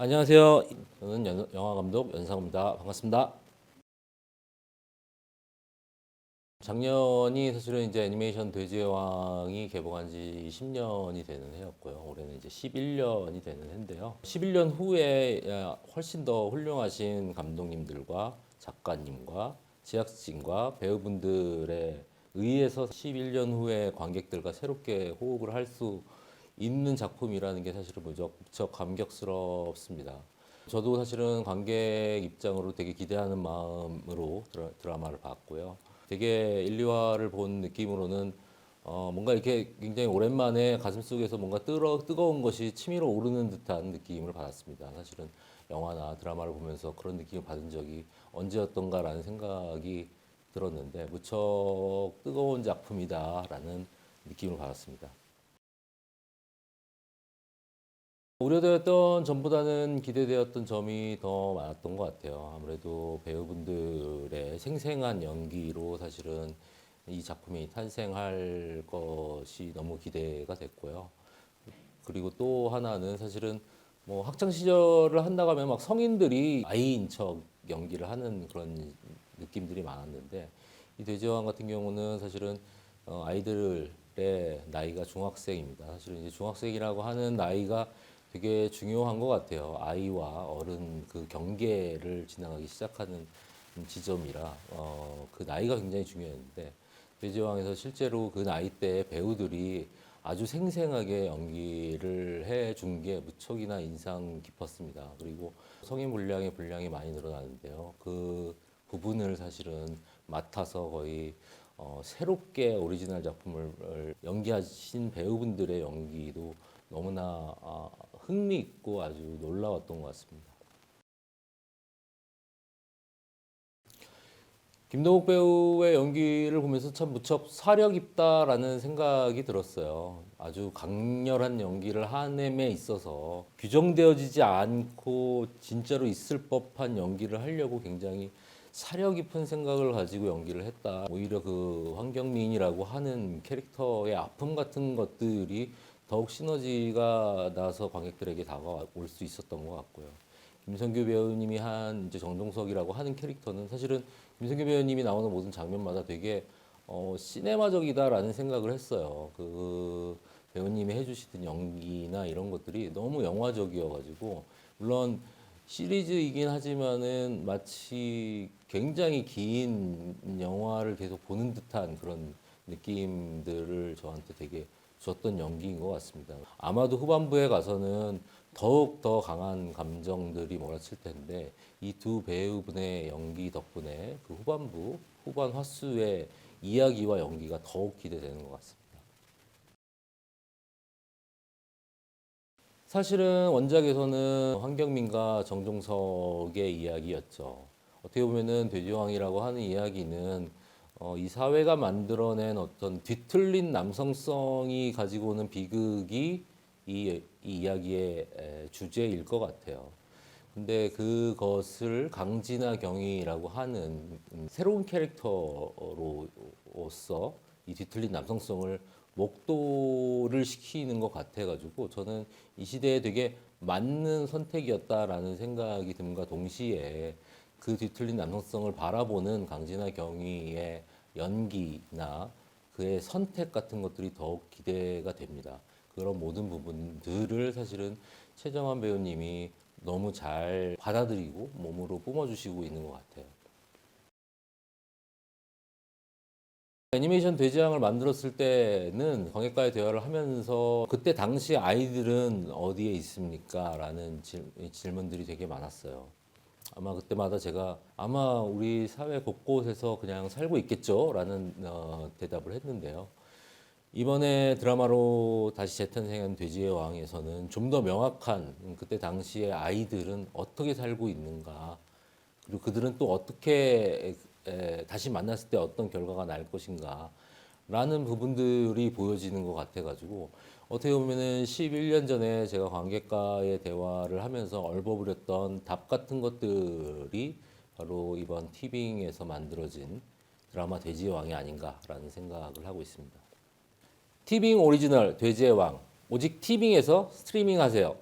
안녕하세요. 저는 영화감독 연상호입니다. 반갑습니다. 작년이 사실은 이제 애니메이션 돼지의 왕이 개봉한 지 10년이 되는 해였고요. 올해는 이제 11년이 되는 해인데요. 11년 후에 훨씬 더 훌륭하신 감독님들과 작가님과 제작진과 배우분들에 의해서 11년 후에 관객들과 새롭게 호흡을 할 수 있는 작품이라는 게 사실은 무척 감격스럽습니다. 저도 사실은 관객 입장으로 되게 기대하는 마음으로 드라마를 봤고요. 되게 1, 2화를 본 느낌으로는 뭔가 이렇게 굉장히 오랜만에 가슴속에서 뭔가 뜨거운 것이 치밀어 오르는 듯한 느낌을 받았습니다. 사실은 영화나 드라마를 보면서 그런 느낌을 받은 적이 언제였던가라는 생각이 들었는데 무척 뜨거운 작품이다라는 느낌을 받았습니다. 우려되었던 점보다는 기대되었던 점이 더 많았던 것 같아요. 아무래도 배우분들의 생생한 연기로 사실은 이 작품이 탄생할 것이 너무 기대가 됐고요. 그리고 또 하나는 사실은 뭐 학창 시절을 한다고 하면 막 성인들이 아이인 척 연기를 하는 그런 느낌들이 많았는데 이 돼지왕 같은 경우는 사실은 아이들의 나이가 중학생입니다. 사실은 이제 중학생이라고 하는 나이가 되게 중요한 것 같아요. 아이와 어른 그 경계를 지나가기 시작하는 지점이라 그 나이가 굉장히 중요했는데 돼지왕에서 실제로 그 나이대의 배우들이 아주 생생하게 연기를 해준 게 무척이나 인상 깊었습니다. 그리고 성인 분량이 많이 늘어나는데요. 그 부분을 사실은 맡아서 거의 새롭게 오리지널 작품을 연기하신 배우분들의 연기도 너무나 흥미있고 아주 놀라웠던 것 같습니다. 김동욱 배우의 연기를 보면서 참 무척 사려 깊다라는 생각이 들었어요. 아주 강렬한 연기를 하는데 있어서 규정되어지지 않고 진짜로 있을 법한 연기를 하려고 굉장히 사려 깊은 생각을 가지고 연기를 했다. 오히려 그 황경민이라고 하는 캐릭터의 아픔 같은 것들이 더욱 시너지가 나서 관객들에게 다가올 수 있었던 것 같고요. 김성규 배우님이 한 이제 정동석이라고 하는 캐릭터는 사실은 김성규 배우님이 나오는 모든 장면마다 되게 시네마적이다라는 생각을 했어요. 그 배우님이 해주시던 연기나 이런 것들이 너무 영화적이어가지고 물론 시리즈이긴 하지만은 마치 굉장히 긴 영화를 계속 보는 듯한 그런 느낌들을 저한테 되게 줬던 연기인 것 같습니다. 아마도 후반부에 가서는 더욱 더 강한 감정들이 몰아칠 텐데 이 두 배우분의 연기 덕분에 그 후반 화수의 이야기와 연기가 더욱 기대되는 것 같습니다. 사실은 원작에서는 황경민과 정종석의 이야기였죠. 어떻게 보면은 돼지왕이라고 하는 이야기는 이 사회가 만들어낸 어떤 뒤틀린 남성성이 가지고 오는 비극이 이 이야기의 주제일 것 같아요. 근데 그것을 강진아 경이라고 하는 새로운 캐릭터로서 이 뒤틀린 남성성을 목도를 시키는 것 같아가지고 저는 이 시대에 되게 맞는 선택이었다라는 생각이 듦과 동시에 그 뒤틀린 남성성을 바라보는 강진아 경위의 연기나 그의 선택 같은 것들이 더욱 기대가 됩니다. 그런 모든 부분들을 사실은 최정환 배우님이 너무 잘 받아들이고 몸으로 뿜어주시고 있는 것 같아요. 애니메이션 돼지양을 만들었을 때는 관객과의 대화를 하면서 그때 당시 아이들은 어디에 있습니까? 라는 질문들이 되게 많았어요. 아마 그때마다 제가 아마 우리 사회 곳곳에서 그냥 살고 있겠죠? 라는 대답을 했는데요. 이번에 드라마로 다시 재탄생한 돼지의 왕에서는 좀 더 명확한 그때 당시의 아이들은 어떻게 살고 있는가 그리고 그들은 또 어떻게 다시 만났을 때 어떤 결과가 날 것인가 라는 부분들이 보여지는 것 같아가지고 어떻게 보면은 11년 전에 제가 관객과의 대화를 하면서 얼버무렸던 답 같은 것들이 바로 이번 티빙에서 만들어진 드라마 돼지의 왕이 아닌가라는 생각을 하고 있습니다. 티빙 오리지널 돼지의 왕 오직 티빙에서 스트리밍 하세요.